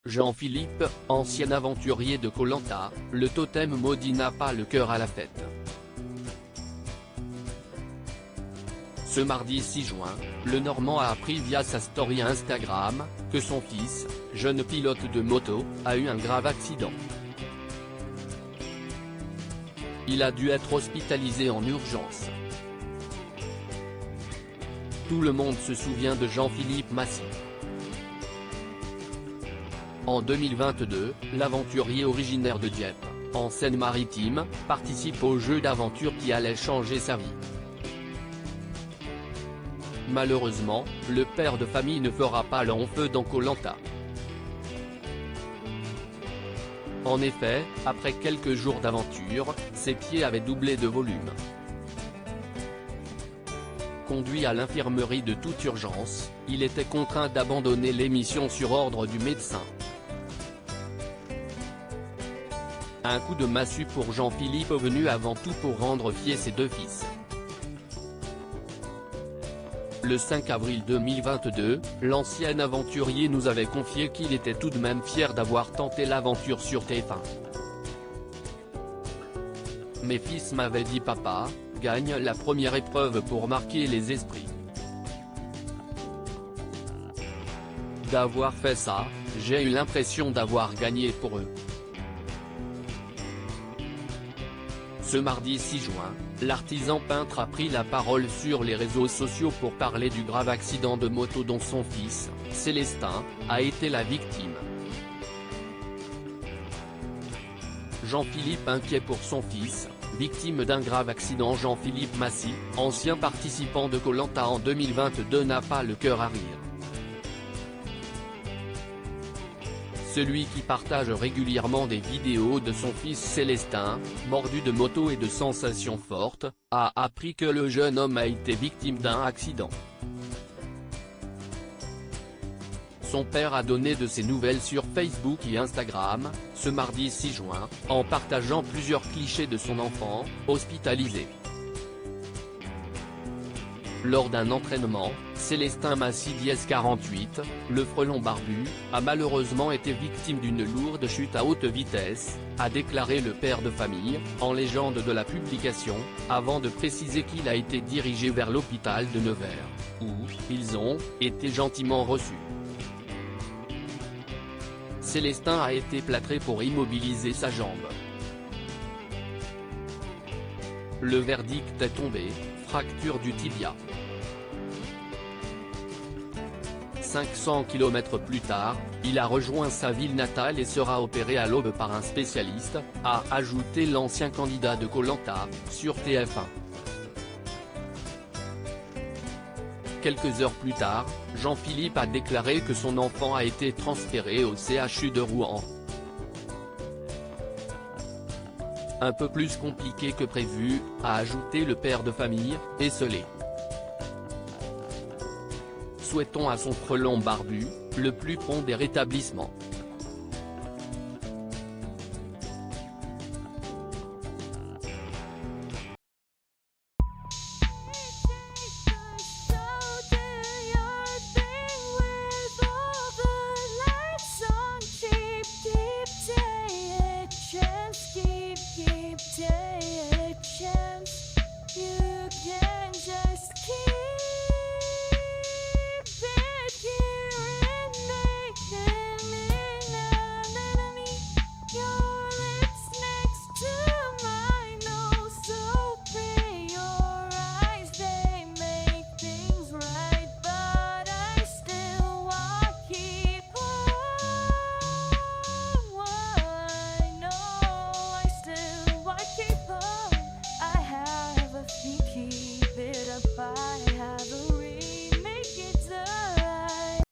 Jean-Philippe, ancien aventurier de Koh Lanta, le totem maudit n'a pas le cœur à la fête. Ce mardi 6 juin, le Normand a appris via sa story Instagram, que son fils, jeune pilote de moto, a eu un grave accident. Il a dû être hospitalisé en urgence. Tout le monde se souvient de Jean-Philippe Massy. En 2022, l'aventurier originaire de Dieppe, en Seine-Maritime, participe au jeu d'aventure qui allait changer sa vie. Malheureusement, le père de famille ne fera pas long feu dans Koh Lanta. En effet, après quelques jours d'aventure, ses pieds avaient doublé de volume. Conduit à l'infirmerie de toute urgence, il était contraint d'abandonner l'émission sur ordre du médecin. Un coup de massue pour Jean-Philippe venu avant tout pour rendre fiers ses deux fils. Le 5 avril 2022, l'ancien aventurier nous avait confié qu'il était tout de même fier d'avoir tenté l'aventure sur TF1. Mes fils m'avaient dit papa, gagne la première épreuve pour marquer les esprits. D'avoir fait ça, j'ai eu l'impression d'avoir gagné pour eux. Ce mardi 6 juin, l'artisan peintre a pris la parole sur les réseaux sociaux pour parler du grave accident de moto dont son fils, Célestin, a été la victime. Jean-Philippe inquiet pour son fils, victime d'un grave accident. Jean-Philippe Massy, ancien participant de Koh Lanta en 2022 n'a pas le cœur à rire. Celui qui partage régulièrement des vidéos de son fils Célestin, mordu de moto et de sensations fortes, a appris que le jeune homme a été victime d'un accident. Son père a donné de ses nouvelles sur Facebook et Instagram, ce mardi 6 juin, en partageant plusieurs clichés de son enfant, hospitalisé. Lors d'un entraînement, Célestin Massy 48, le frelon barbu, a malheureusement été victime d'une lourde chute à haute vitesse, a déclaré le père de famille, en légende de la publication, avant de préciser qu'il a été dirigé vers l'hôpital de Nevers, où ils ont été gentiment reçus. Célestin a été plâtré pour immobiliser sa jambe. Le verdict est tombé, fracture du tibia. 500 km plus tard, il a rejoint sa ville natale et sera opéré à l'aube par un spécialiste, a ajouté l'ancien candidat de Koh Lanta, sur TF1. Quelques heures plus tard, Jean-Philippe a déclaré que son enfant a été transféré au CHU de Rouen. Un peu plus compliqué que prévu, a ajouté le père de famille, esseulé. Souhaitons à son frelon barbu, le plus prompt des rétablissements.